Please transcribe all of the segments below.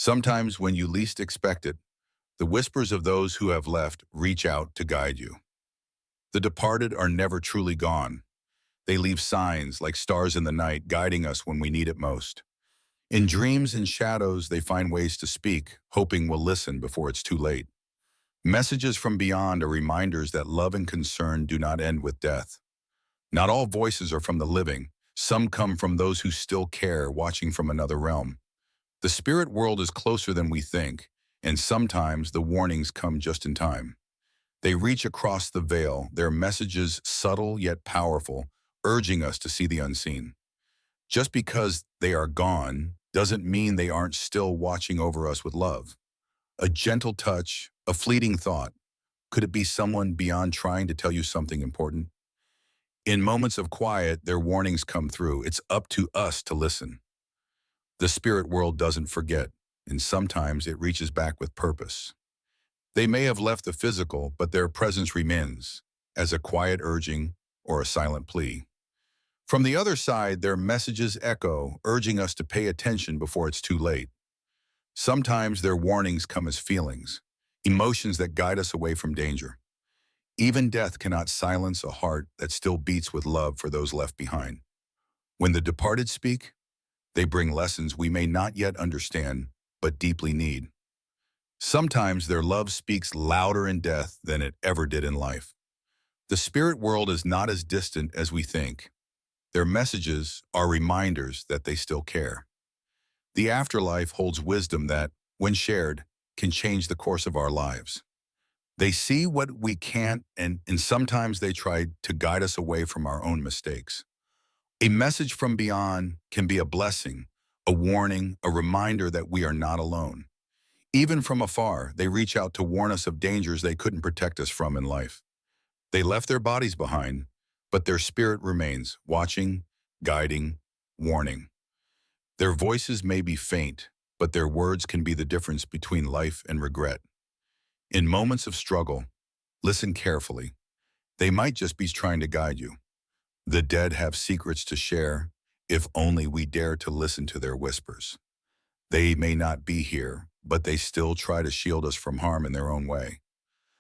Sometimes when you least expect it, the whispers of those who have left reach out to guide you. The departed are never truly gone. They leave signs like stars in the night guiding us when we need it most. In dreams and shadows, they find ways to speak, hoping we'll listen before it's too late. Messages from beyond are reminders that love and concern do not end with death. Not all voices are from the living. Some come from those who still care, watching from another realm. The spirit world is closer than we think, and sometimes the warnings come just in time. They reach across the veil, their messages subtle yet powerful, urging us to see the unseen. Just because they are gone doesn't mean they aren't still watching over us with love. A gentle touch, a fleeting thought. Could it be someone beyond trying to tell you something important? In moments of quiet, their warnings come through. It's up to us to listen. The spirit world doesn't forget, and sometimes it reaches back with purpose. They may have left the physical, but their presence remains, as a quiet urging or a silent plea. From the other side, their messages echo, urging us to pay attention before it's too late. Sometimes their warnings come as feelings, emotions that guide us away from danger. Even death cannot silence a heart that still beats with love for those left behind. When the departed speak, they bring lessons we may not yet understand, but deeply need. Sometimes their love speaks louder in death than it ever did in life. The spirit world is not as distant as we think. Their messages are reminders that they still care. The afterlife holds wisdom that, when shared, can change the course of our lives. They see what we can't, and sometimes they try to guide us away from our own mistakes. A message from beyond can be a blessing, a warning, a reminder that we are not alone. Even from afar, they reach out to warn us of dangers they couldn't protect us from in life. They left their bodies behind, but their spirit remains, watching, guiding, warning. Their voices may be faint, but their words can be the difference between life and regret. In moments of struggle, listen carefully. They might just be trying to guide you. The dead have secrets to share, if only we dare to listen to their whispers. They may not be here, but they still try to shield us from harm in their own way.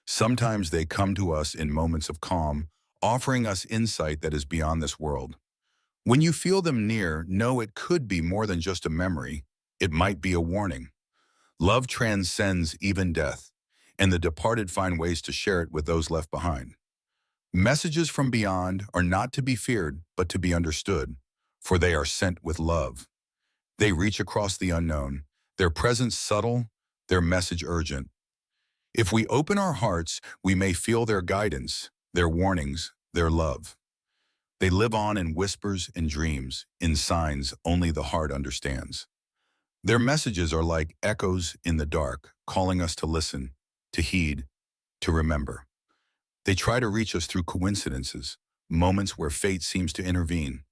Sometimes they come to us in moments of calm, offering us insight that is beyond this world. When you feel them near, know it could be more than just a memory. It might be a warning. Love transcends even death, and the departed find ways to share it with those left behind. Messages from beyond are not to be feared, but to be understood, for they are sent with love. They reach across the unknown, their presence subtle, their message urgent. If we open our hearts, we may feel their guidance, their warnings, their love. They live on in whispers and dreams, in signs only the heart understands. Their messages are like echoes in the dark, calling us to listen, to heed, to remember. They try to reach us through coincidences, moments where fate seems to intervene.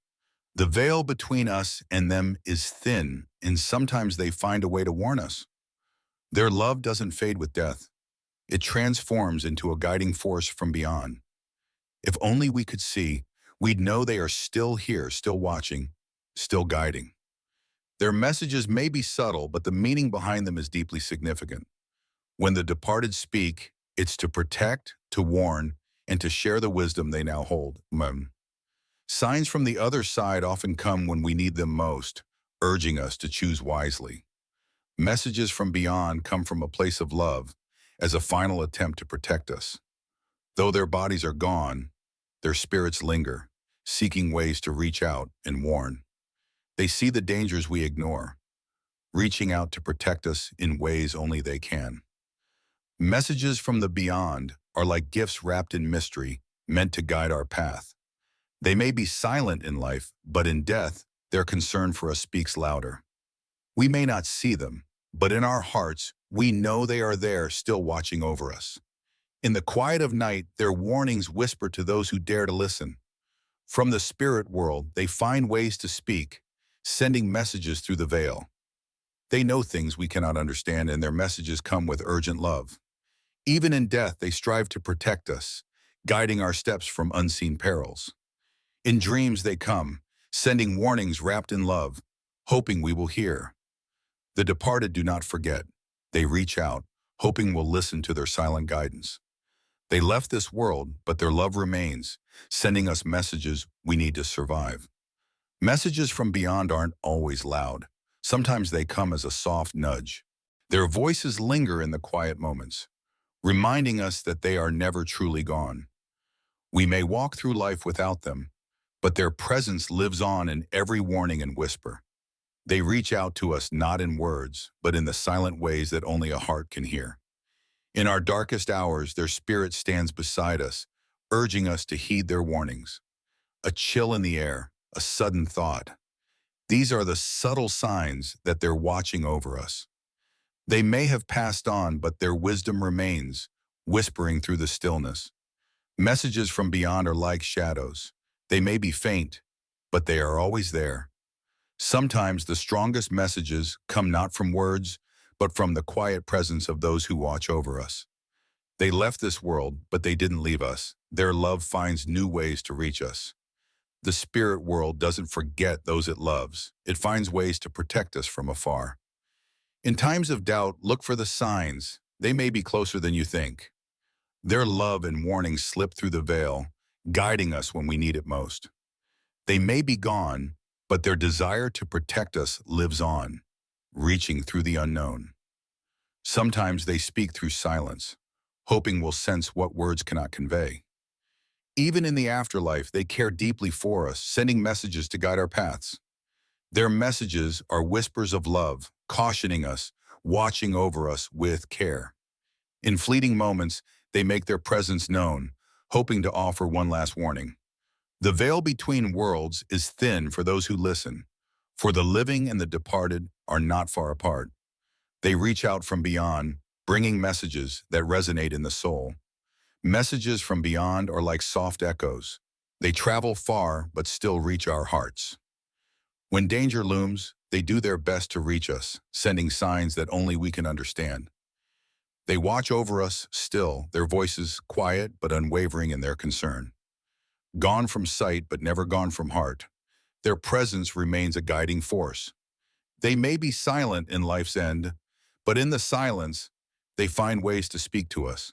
The veil between us and them is thin, and sometimes they find a way to warn us. Their love doesn't fade with death. It transforms into a guiding force from beyond. If only we could see, we'd know they are still here, still watching, still guiding. Their messages may be subtle, but the meaning behind them is deeply significant. When the departed speak, it's to protect, to warn, and to share the wisdom they now hold. Signs from the other side often come when we need them most, urging us to choose wisely. Messages from beyond come from a place of love, as a final attempt to protect us. Though their bodies are gone, their spirits linger, seeking ways to reach out and warn. They see the dangers we ignore, reaching out to protect us in ways only they can. Messages from the beyond are like gifts wrapped in mystery, meant to guide our path. They may be silent in life, but in death, their concern for us speaks louder. We may not see them, but in our hearts, we know they are there, still watching over us. In the quiet of night, their warnings whisper to those who dare to listen. From the spirit world, they find ways to speak, sending messages through the veil. They know things we cannot understand, and their messages come with urgent love. Even in death, they strive to protect us, guiding our steps from unseen perils. In dreams they come, sending warnings wrapped in love, hoping we will hear. The departed do not forget. They reach out, hoping we'll listen to their silent guidance. They left this world, but their love remains, sending us messages we need to survive. Messages from beyond aren't always loud. Sometimes they come as a soft nudge. Their voices linger in the quiet moments, reminding us that they are never truly gone. We may walk through life without them, but their presence lives on in every warning and whisper. They reach out to us not in words, but in the silent ways that only a heart can hear. In our darkest hours, their spirit stands beside us, urging us to heed their warnings. A chill in the air, a sudden thought. These are the subtle signs that they're watching over us. They may have passed on, but their wisdom remains, whispering through the stillness. Messages from beyond are like shadows. They may be faint, but they are always there. Sometimes the strongest messages come not from words, but from the quiet presence of those who watch over us. They left this world, but they didn't leave us. Their love finds new ways to reach us. The spirit world doesn't forget those it loves. It finds ways to protect us from afar. In times of doubt, look for the signs. They may be closer than you think. Their love and warning slip through the veil, guiding us when we need it most. They may be gone, but their desire to protect us lives on, reaching through the unknown. Sometimes they speak through silence, hoping we'll sense what words cannot convey. Even in the afterlife, they care deeply for us, sending messages to guide our paths. Their messages are whispers of love, cautioning us, watching over us with care. In fleeting moments, they make their presence known, hoping to offer one last warning. The veil between worlds is thin for those who listen, for the living and the departed are not far apart. They reach out from beyond, bringing messages that resonate in the soul. Messages from beyond are like soft echoes. They travel far but still reach our hearts. When danger looms, they do their best to reach us, sending signs that only we can understand. They watch over us still, their voices quiet but unwavering in their concern. Gone from sight but never gone from heart, their presence remains a guiding force. They may be silent in life's end, but in the silence, they find ways to speak to us.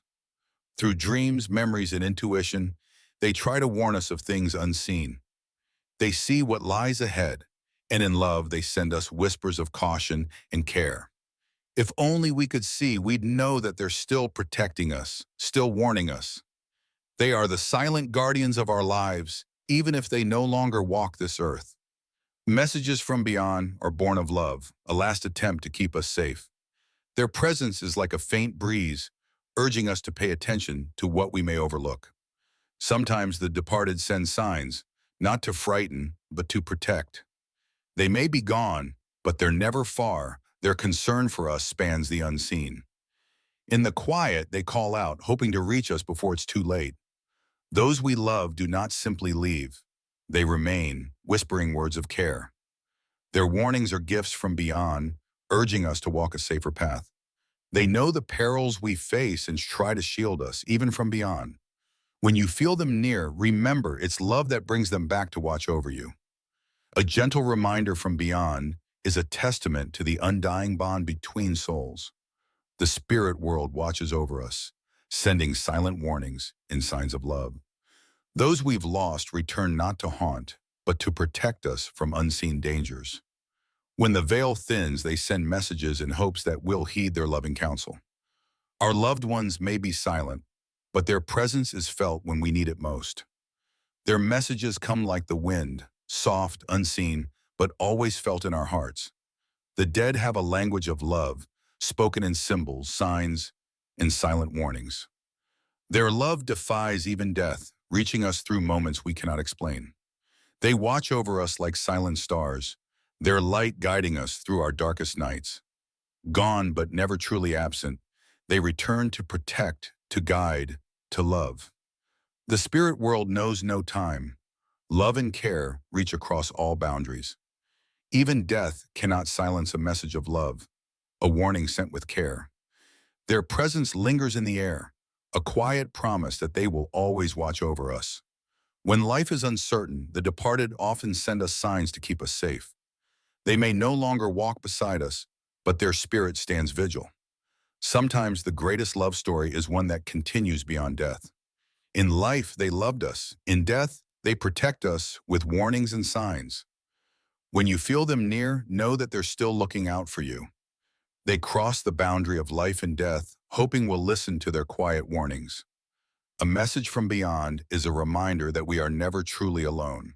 Through dreams, memories, and intuition, they try to warn us of things unseen. They see what lies ahead, and in love, they send us whispers of caution and care. If only we could see, we'd know that they're still protecting us, still warning us. They are the silent guardians of our lives, even if they no longer walk this earth. Messages from beyond are born of love, a last attempt to keep us safe. Their presence is like a faint breeze, urging us to pay attention to what we may overlook. Sometimes the departed send signs, not to frighten, but to protect. They may be gone, but they're never far. Their concern for us spans the unseen. In the quiet, they call out, hoping to reach us before it's too late. Those we love do not simply leave. They remain, whispering words of care. Their warnings are gifts from beyond, urging us to walk a safer path. They know the perils we face and try to shield us, even from beyond. When you feel them near, remember it's love that brings them back to watch over you. A gentle reminder from beyond is a testament to the undying bond between souls. The spirit world watches over us, sending silent warnings and signs of love. Those we've lost return not to haunt, but to protect us from unseen dangers. When the veil thins, they send messages in hopes that we'll heed their loving counsel. Our loved ones may be silent, but their presence is felt when we need it most. Their messages come like the wind, soft, unseen, but always felt in our hearts. The dead have a language of love, spoken in symbols, signs, and silent warnings. Their love defies even death, reaching us through moments we cannot explain. They watch over us like silent stars, their light guiding us through our darkest nights. Gone but never truly absent, they return to protect, to guide, to love. The spirit world knows no time. Love and care reach across all boundaries. Even death cannot silence a message of love, a warning sent with care. Their presence lingers in the air, a quiet promise that they will always watch over us. When life is uncertain, the departed often send us signs to keep us safe. They may no longer walk beside us, but their spirit stands vigil. Sometimes the greatest love story is one that continues beyond death. In life, they loved us. In death, they protect us with warnings and signs. When you feel them near, know that they're still looking out for you. They cross the boundary of life and death, hoping we'll listen to their quiet warnings. A message from beyond is a reminder that we are never truly alone.